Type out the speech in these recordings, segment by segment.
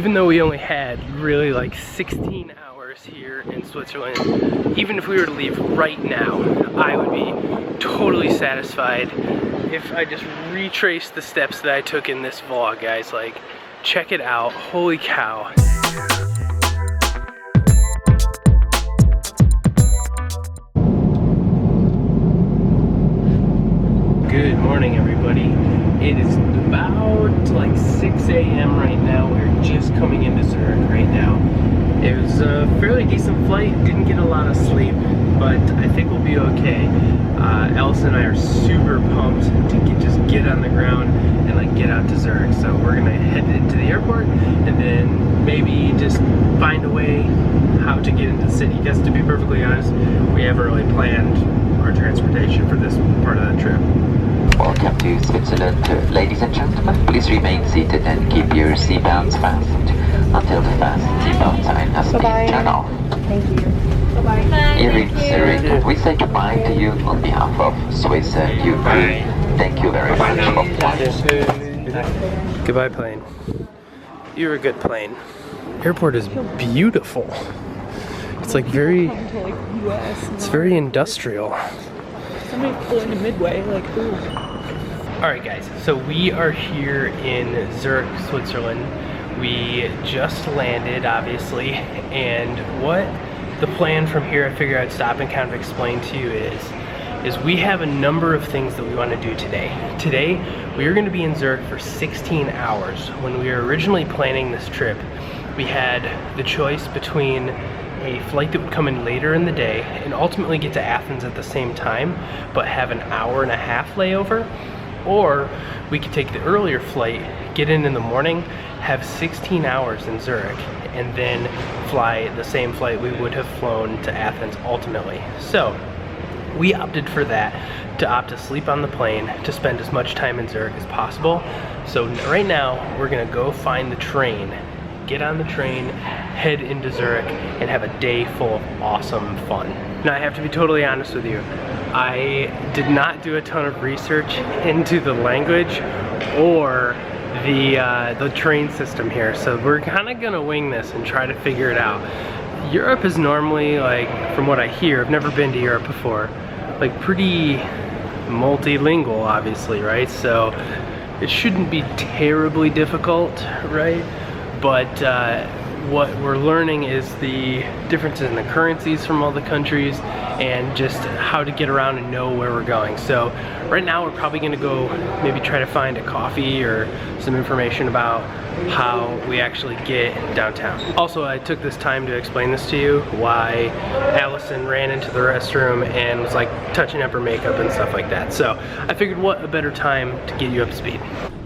Even though we only had really like 16 hours here in Switzerland, even if we were to leave right now, I would be totally satisfied if I just retraced the steps that I took in this vlog, guys. Like, check it out, holy cow. Good morning, everybody. It is about like 6 a.m. right now. We're just coming into Zurich right now. It was a fairly decent flight, didn't get a lot of sleep, but I think we'll be okay. Allison and I are super pumped to just get on the ground and like get out to Zurich. So we're gonna head into the airport and then maybe just find a way how to get into the city. Because to be perfectly honest, we haven't really planned our transportation for this part of the trip. Welcome to Switzerland. Ladies and gentlemen, please remain seated and keep your seatbelts fastened until the fast seatbelt sign has been turned off. Thank you. Bye-bye. Here in Zurich, we say goodbye to you on behalf of Swiss and you crew. Thank you very much for flying. Goodbye, plane. You're a good plane. Airport is beautiful. It's like very, it's very industrial. Somebody pull into Midway, like, ooh. Alright guys, so we are here in Zurich, Switzerland. We just landed, obviously, and what the plan from here, I figure I'd stop and kind of explain to you is we have a number of things that we want to do today. Today, we are going to be in Zurich for 16 hours. When we were originally planning this trip, we had the choice between a flight that would come in later in the day and ultimately get to Athens at the same time, but have an hour-and-a-half layover, or we could take the earlier flight, get in the morning, have 16 hours in Zurich, and then fly the same flight we would have flown to Athens ultimately. So we opted for that, to opt to sleep on the plane, to spend as much time in Zurich as possible. So right now we're gonna go find the train, get on the train, head into Zurich, and have a day full of awesome fun. Now I have to be totally honest with you, I did not do a ton of research into the language or the train system here, so we're kind of gonna wing this and try to figure it out. Europe is normally, like, from what I hear, I've never been to Europe before, like pretty multilingual, obviously, right? So it shouldn't be terribly difficult, right? But what we're learning is the differences in the currencies from all the countries and just how to get around and know where we're going. So right now we're probably going to go maybe try to find a coffee or some information about how we actually get downtown. Also, I took this time to explain this to you, why Allison ran into the restroom and was like touching up her makeup and stuff like that. So I figured what a better time to get you up to speed.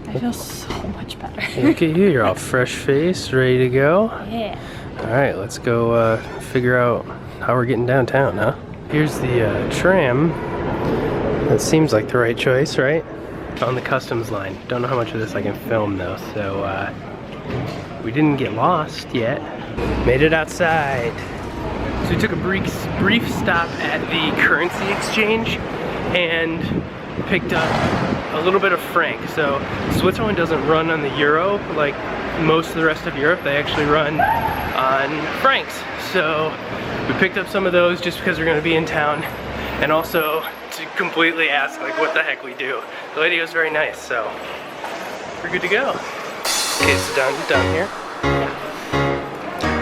I feel so much better. Look at you, you're all fresh faced, ready to go. Yeah. Alright, let's go figure out how we're getting downtown, huh? Here's the tram. That seems like the right choice, right? On the customs line. Don't know how much of this I can film though, so we didn't get lost yet. Made it outside. So we took a brief stop at the currency exchange and picked up a little bit of franc. So Switzerland doesn't run on the euro like most of the rest of Europe. They actually run on francs. So we picked up some of those just because we're going to be in town, and also to completely ask like what the heck we do. The lady was very nice, so we're good to go. Okay, so down here.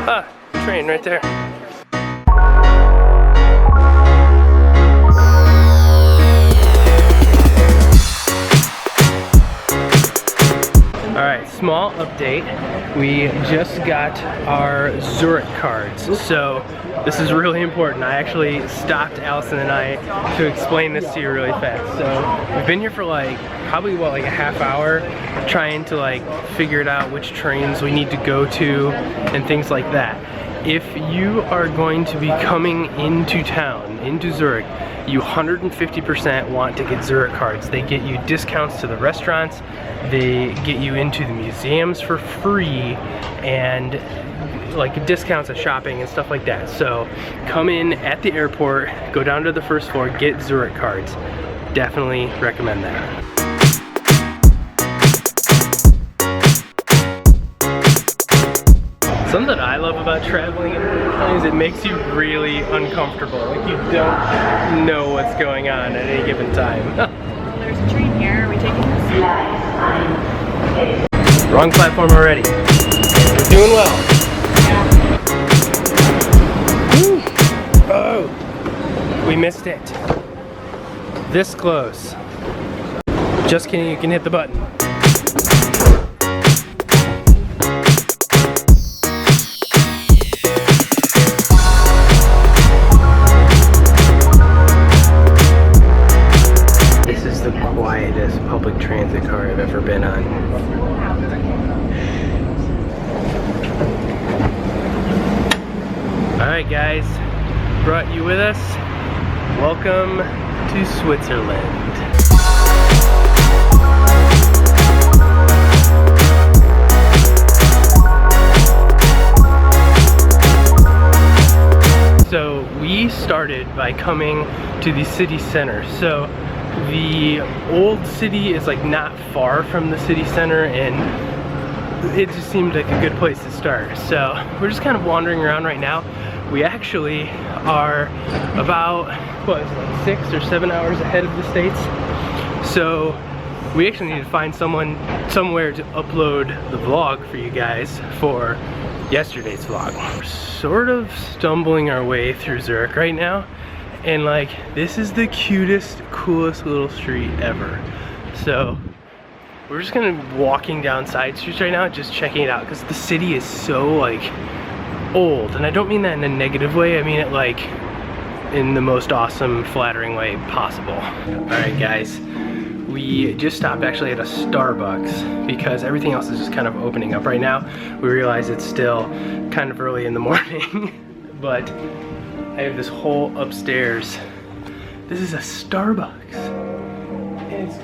Ah, train right there. Alright, small update. We just got our Zurich cards, so this is really important. I actually stopped Allison and I to explain this to you really fast. So we've been here for like probably what, like a half hour, trying to like figure it out which trains we need to go to and things like that. If you are going to be coming into town, into Zurich, you 150% want to get Zurich cards. They get you discounts to the restaurants, they get you into the museums for free, and like discounts at shopping and stuff like that. So come in at the airport, go down to the first floor, get Zurich cards. Definitely recommend that. Something I love about traveling is it makes you really uncomfortable. Like you don't know what's going on at any given time. Well, there's a train here. Are we taking this? Wrong platform already. We're doing well. Woo. Oh, we missed it. This close. Just kidding, you can hit the button. This is the quietest public transit car I've ever been on. Alright guys, brought you with us. Welcome to Switzerland. So we started by coming to the city center. So the old city is like not far from the city center, and it just seemed like a good place to start. So we're just kind of wandering around right now. We actually are about, what is it, like 6 or 7 hours ahead of the States. So we actually need to find somewhere to upload the vlog for you guys for yesterday's vlog. We're sort of stumbling our way through Zurich right now, and like this is the cutest, coolest little street ever. So we're just gonna be walking down side streets right now, just checking it out, because the city is so like old, and I don't mean that in a negative way, I mean it like in the most awesome, flattering way possible. Alright guys, we just stopped actually at a Starbucks because everything else is just kind of opening up right now. We realize it's still kind of early in the morning, but I have this whole upstairs. This is a Starbucks, and it's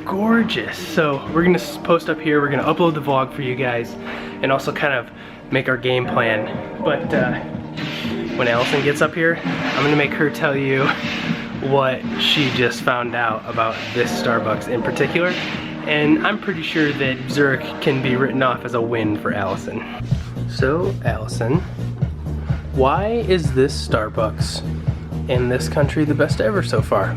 gorgeous. So we're gonna post up here, we're gonna upload the vlog for you guys, and also kind of make our game plan. But when Allison gets up here, I'm gonna make her tell you what she just found out about this Starbucks in particular, and I'm pretty sure that Zurich can be written off as a win for Allison. So Allison, why is this Starbucks in this country the best ever so far?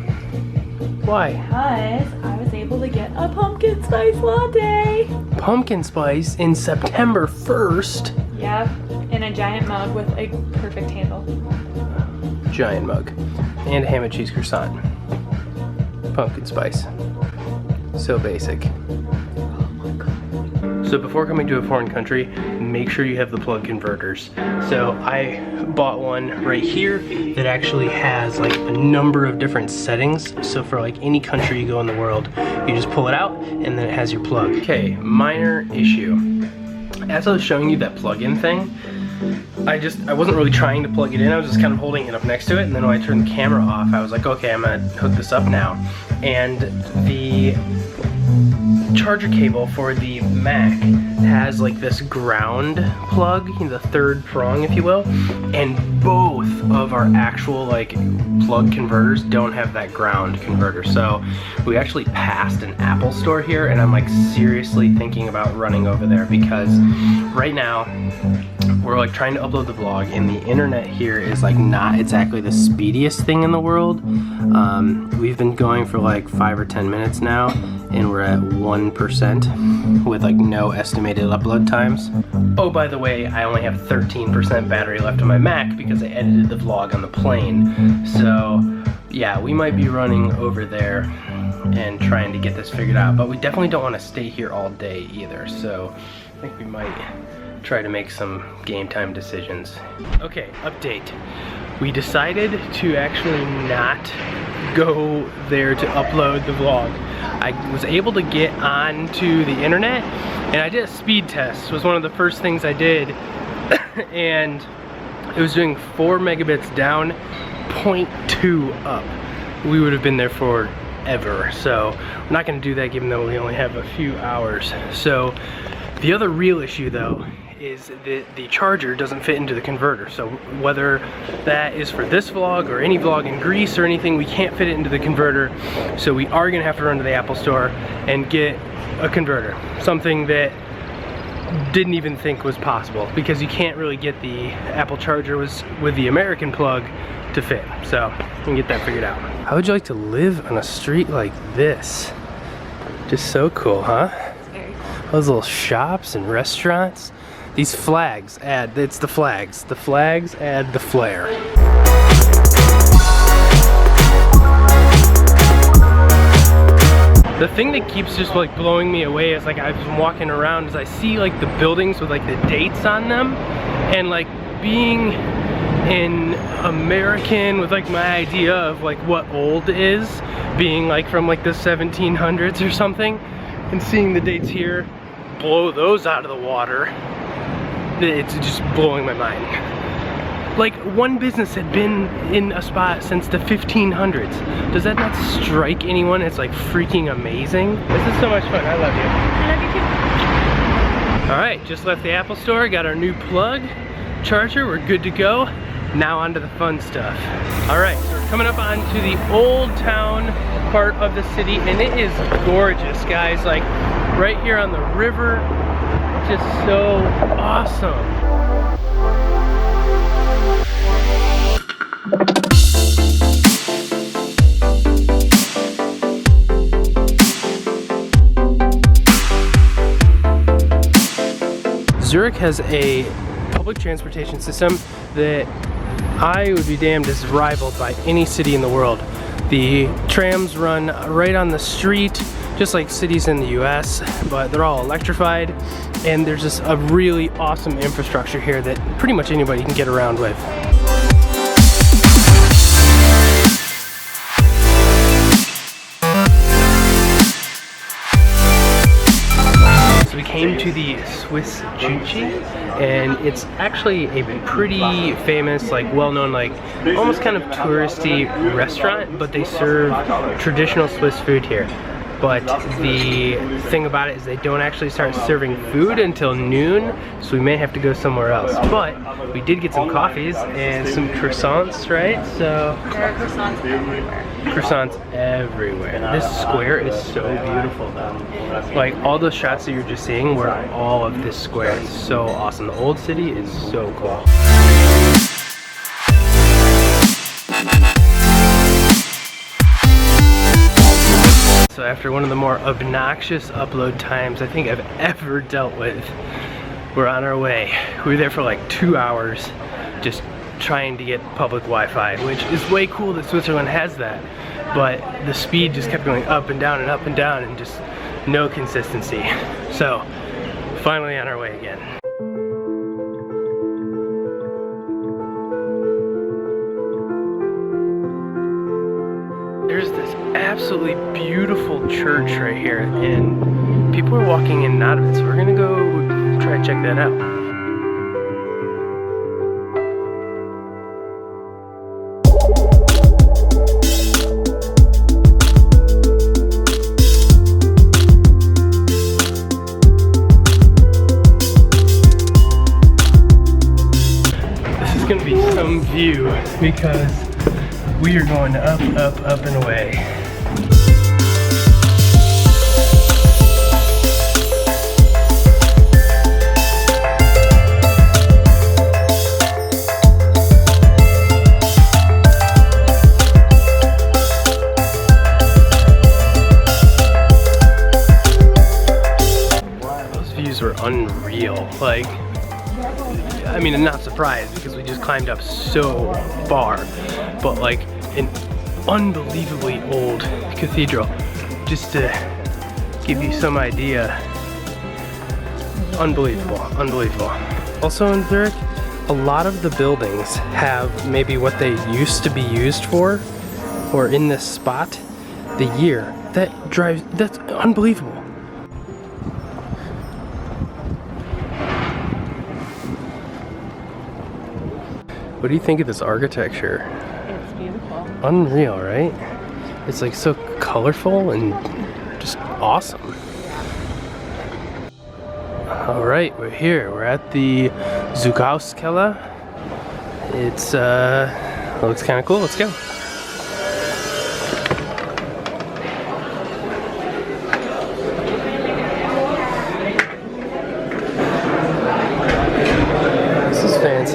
Why? Because I was able to get a pumpkin spice latte. Pumpkin spice in September 1st? Yep, in a giant mug with a perfect handle. Giant mug. And a ham and cheese croissant. Pumpkin spice. So basic. Oh my god. So before coming to a foreign country, make sure you have the plug converters. So I bought one right here that actually has like a number of different settings. So for like any country you go in the world, you just pull it out and then it has your plug. Okay, minor issue. As I was showing you that plug-in thing, I wasn't really trying to plug it in, I was just kind of holding it up next to it, and then when I turned the camera off, I was like, okay, I'm gonna hook this up now. And the charger cable for the Mac has like this ground plug, the third prong if you will, and both of our actual like plug converters don't have that ground converter. So we actually passed an Apple store here, and I'm like seriously thinking about running over there, because right now we're like trying to upload the vlog, and the internet here is like not exactly the speediest thing in the world. We've been going for like 5 or 10 minutes now, and we're at 1% with like no estimated upload times. Oh, by the way, I only have 13% battery left on my Mac because I edited the vlog on the plane. So yeah, we might be running over there and trying to get this figured out, but we definitely don't want to stay here all day either. So I think we might try to make some game time decisions. Okay, update. We decided to actually not go there to upload the vlog. I was able to get onto the internet, and I did a speed test. It was one of the first things I did, and it was doing 4 megabits down, 0.2 up. We would have been there forever, so we're not gonna do that given that we only have a few hours. So the other real issue though is that the charger doesn't fit into the converter. So whether that is for this vlog or any vlog in Greece or anything, we can't fit it into the converter. So we are gonna have to run to the Apple store and get a converter. Something that didn't even think was possible, because you can't really get the Apple charger with the American plug to fit. So you can get that figured out. How would you like to live on a street like this? Just so cool, huh? It's very cool. Those little shops and restaurants. These flags add, it's the flags. The flags add the flair. The thing that keeps just like blowing me away is like I've been walking around, is I see like the buildings with like the dates on them, and like being an American with like my idea of like what old is, being like from like the 1700s or something, and seeing the dates here, blow those out of the water, it's just blowing my mind. Like, one business had been in a spot since the 1500s. Does that not strike anyone as like freaking amazing? This is so much fun. I love you. I love you too. All right, just left the Apple store, got our new plug, charger, we're good to go. Now onto the fun stuff. All right, so we're coming up onto the old town part of the city, and it is gorgeous, guys. Like, right here on the river, just so awesome. Zurich has a public transportation system that I would be damned is rivaled by any city in the world. The trams run right on the street, just like cities in the US, but they're all electrified, and there's just a really awesome infrastructure here that pretty much anybody can get around with. We came to the Swiss Junchi, and it's actually a pretty famous, like well-known, like almost kind of touristy restaurant, but they serve traditional Swiss food here. But the thing about it is they don't actually start serving food until noon, so we may have to go somewhere else. But we did get some coffees and some croissants, right? So There are croissants everywhere. croissants everywhere. This square is so beautiful though. Like all those shots that you're just seeing were all of this square. It's so awesome. The old city is so cool. So after one of the more obnoxious upload times I think I've ever dealt with, we're on our way. We were there for like 2 hours just trying to get public Wi-Fi, which is way cool that Switzerland has that, but the speed just kept going up and down and up and down and just no consistency. So finally on our way again. There's this absolutely beautiful church right here, and people are walking in and out of it, so we're gonna go try and check that out. This is gonna be some view because we are going up, up, up and away. Those views were unreal. Like, I mean, I'm not surprised because we just climbed up so far, but like an unbelievably old cathedral, just to give you some idea. Unbelievable, unbelievable. Also in Zurich, a lot of the buildings have maybe what they used to be used for, or in this spot, the year. That's unbelievable. What do you think of this architecture? It's beautiful. Unreal, right? It's like so colorful and just awesome. All right, we're here. We're at the Zugauskeller. It's looks kind of cool. Let's go.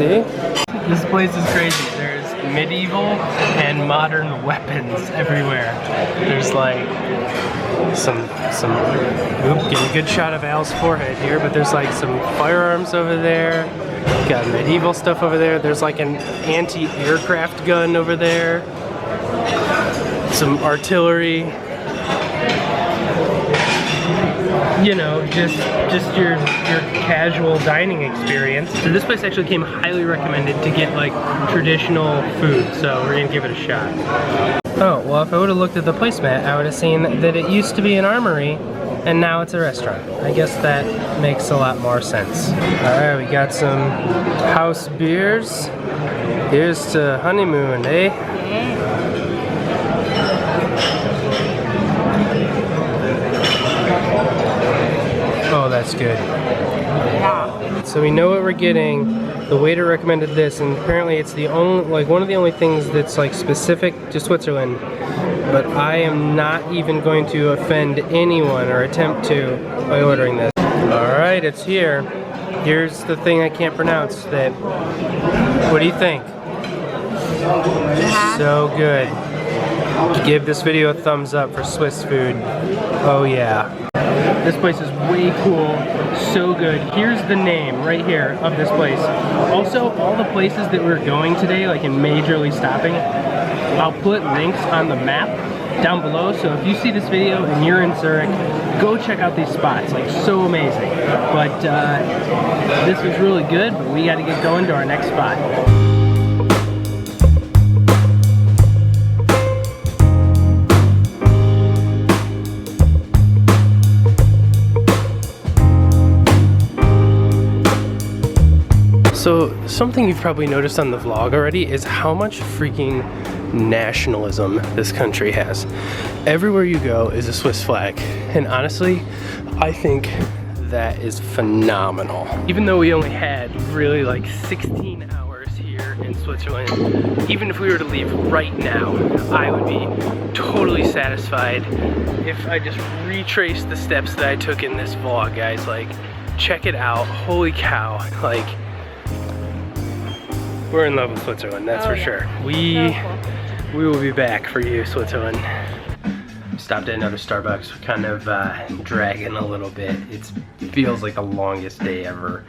see? This place is crazy. There's medieval and modern weapons everywhere. There's like getting a good shot of Al's forehead here, but there's like some firearms over there. Got medieval stuff over there. There's like an anti-aircraft gun over there. Some artillery. You know, just your casual dining experience. So this place actually came highly recommended to get like traditional food, so we're gonna give it a shot. Oh, well, if I would have looked at the placemat, I would have seen that it used to be an armory and now it's a restaurant. I guess that makes a lot more sense. Alright, we got some house beers. Here's to honeymoon, eh? Oh, that's good. Yeah. So we know what we're getting. The waiter recommended this, and apparently it's the only, like, one of the only things that's like specific to Switzerland. But I am not even going to offend anyone or attempt to by ordering this. All right, it's here. Here's the thing I can't pronounce. That. What do you think? So good. Give this video a thumbs up for Swiss food. Oh yeah. This place is way cool, so good. Here's the name right here of this place. Also, all the places that we're going today, like in majorly stopping, I'll put links on the map down below, so if you see this video and you're in Zurich, go check out these spots, like so amazing. But this was really good, but we gotta get going to our next spot. So something you've probably noticed on the vlog already is how much freaking nationalism this country has. Everywhere you go is a Swiss flag, and honestly, I think that is phenomenal. Even though we only had really like 16 hours here in Switzerland, even if we were to leave right now, I would be totally satisfied if I just retraced the steps that I took in this vlog, guys. Like, check it out, holy cow, like, we're in love with Switzerland, that's for sure. We will be back for you, Switzerland. Stopped at another Starbucks, we're kind of dragging a little bit. It feels like the longest day ever.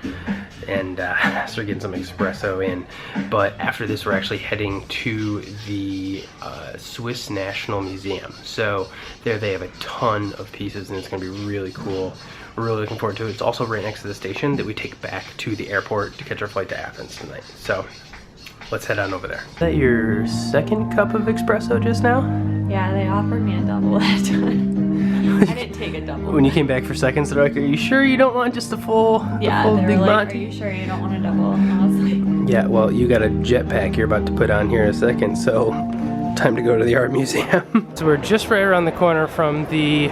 And so we're getting some espresso in. But after this, we're actually heading to the Swiss National Museum. So there they have a ton of pieces and it's gonna be really cool. We're really looking forward to it. It's also right next to the station that we take back to the airport to catch our flight to Athens tonight. So let's head on over there. Is that your second cup of espresso just now? Yeah, they offered me a double that time. I didn't take a double. When you came back for seconds, they're like, are you sure you don't want just a full, yeah, full they big were like, Monty? are you sure you don't want a double? And I was like, yeah, well, you got a jetpack you're about to put on here in a second, so time to go to the art museum. So we're just right around the corner from the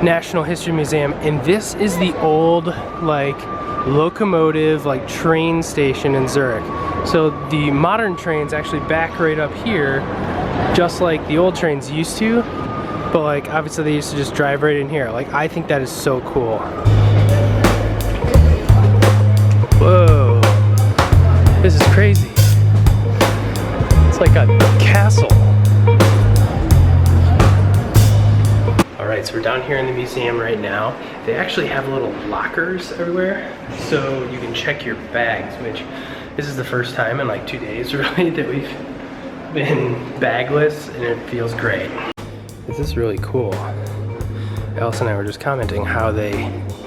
National History Museum, and this is the old, like, locomotive, like, train station in Zurich. So the modern trains actually back right up here, just like the old trains used to, but like obviously they used to just drive right in here. Like, I think that is so cool. Whoa, this is crazy. It's like a castle. Alright, so we're down here in the museum right now. They actually have little lockers everywhere, so you can check your bags, which this is the first time in like 2 days really that we've been bagless, and it feels great. This is really cool. Allison and I were just commenting how they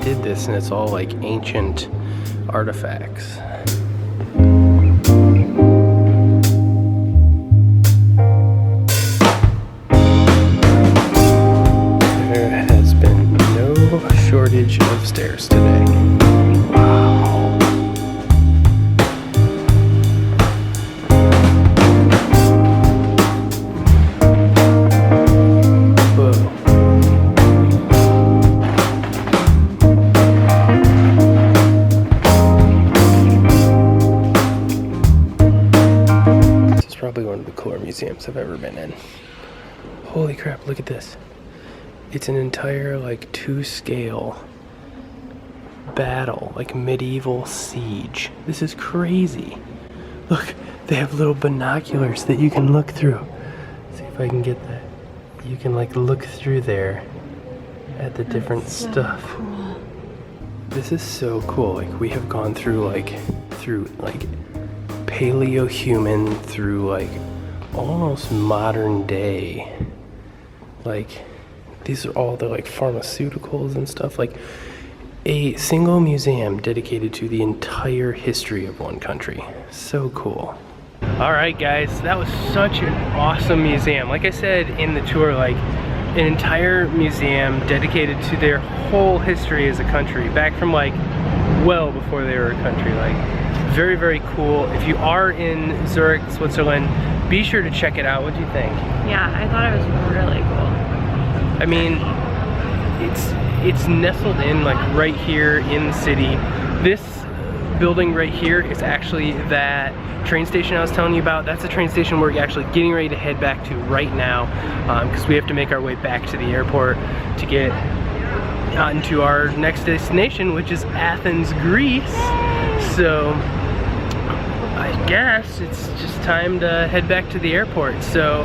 did this, and it's all like ancient artifacts. There has been no shortage of stairs today. Probably one of the cooler museums I've ever been in. Holy crap, look at this. It's an entire like 2-scale battle, like medieval siege. This is crazy. Look, they have little binoculars that you can look through. See if I can get that. You can like look through there at the different stuff. Cool. This is so cool. Like we have gone through like paleo-human through like almost modern day. Like these are all the like pharmaceuticals and stuff. Like a single museum dedicated to the entire history of one country. So cool. All right, guys, that was such an awesome museum. Like I said in the tour, like an entire museum dedicated to their whole history as a country, back from like well before they were a country. Like very, very cool. If you are in Zurich, Switzerland, be sure to check it out. What do you think? Yeah, I thought it was really cool. I mean, it's nestled in like right here in the city. This building right here is actually that train station I was telling you about. That's the train station we're actually getting ready to head back to right now, because we have to make our way back to the airport to get onto our next destination, which is Athens, Greece. So I guess it's just time to head back to the airport. So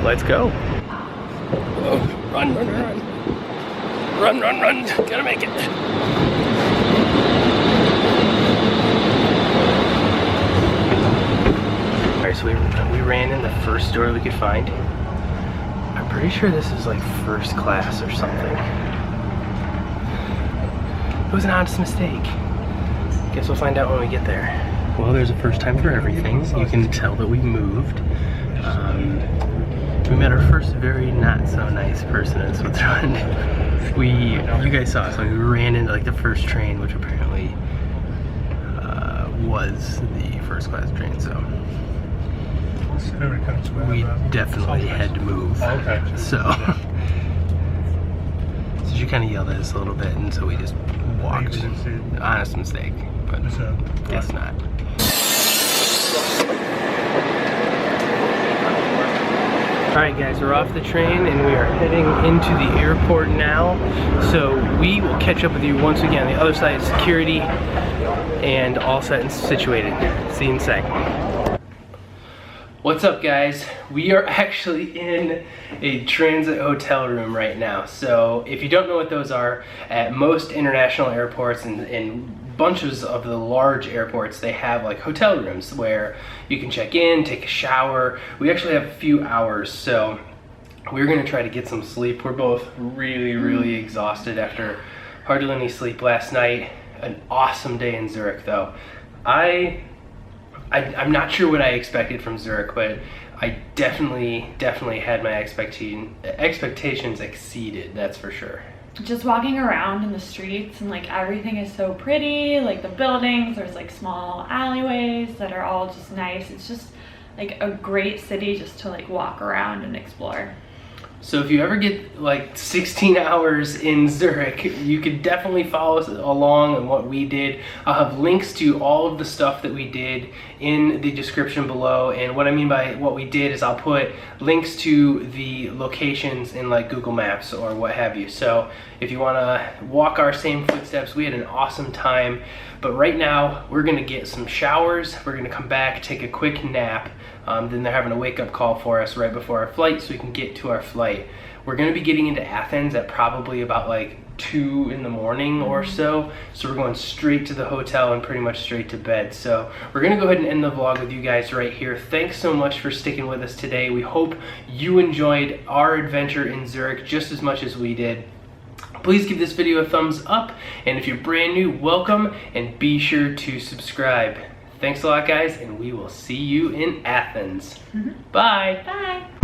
let's go. Oh, run, run, run. Run, run, run. Gotta make it. Alright, so we ran in the first store we could find. I'm pretty sure this is like first class or something. It was an honest mistake. Guess we'll find out when we get there. Well, there's a first time for everything. You can tell that we moved. We met our first very not so nice person in Switzerland. You guys saw us when we ran into like the first train, which apparently was the first class train. So we definitely had to move. So she kind of yelled at us a little bit, and so we just walked. Honest mistake, but guess not. Alright guys, we're off the train and we are heading into the airport now. So we will catch up with you once we get on the other side of security and all set and situated. See you in a sec. What's up guys? We are actually in a transit hotel room right now. So if you don't know what those are, at most international airports and bunches of the large airports, they have like hotel rooms where you can check in, take a shower. We actually have a few hours, so we're gonna try to get some sleep. We're both really exhausted after hardly any sleep last night. An awesome day in Zurich though. I'm not sure what I expected from Zurich, but I definitely had my expectations exceeded, that's for sure. Just walking around in the streets and like everything is so pretty, like the buildings, there's like small alleyways that are all just nice. It's just like a great city just to like walk around and explore. So if you ever get like 16 hours in Zurich, you could definitely follow us along on what we did. I'll have links to all of the stuff that we did in the description below. And what I mean by what we did is I'll put links to the locations in like Google Maps or what have you. So if you want to walk our same footsteps, we had an awesome time. But right now we're gonna get some showers. We're gonna come back, take a quick nap. Then they're having a wake-up call for us right before our flight so we can get to our flight. We're gonna be getting into Athens at probably about like 2 in the morning or so. So we're going straight to the hotel and pretty much straight to bed. So we're gonna go ahead and end the vlog with you guys right here. Thanks so much for sticking with us today. We hope you enjoyed our adventure in Zurich just as much as we did. Please give this video a thumbs up, and if you're brand new, welcome, and be sure to subscribe. Thanks a lot guys, and we will see you in Athens. Bye. Bye.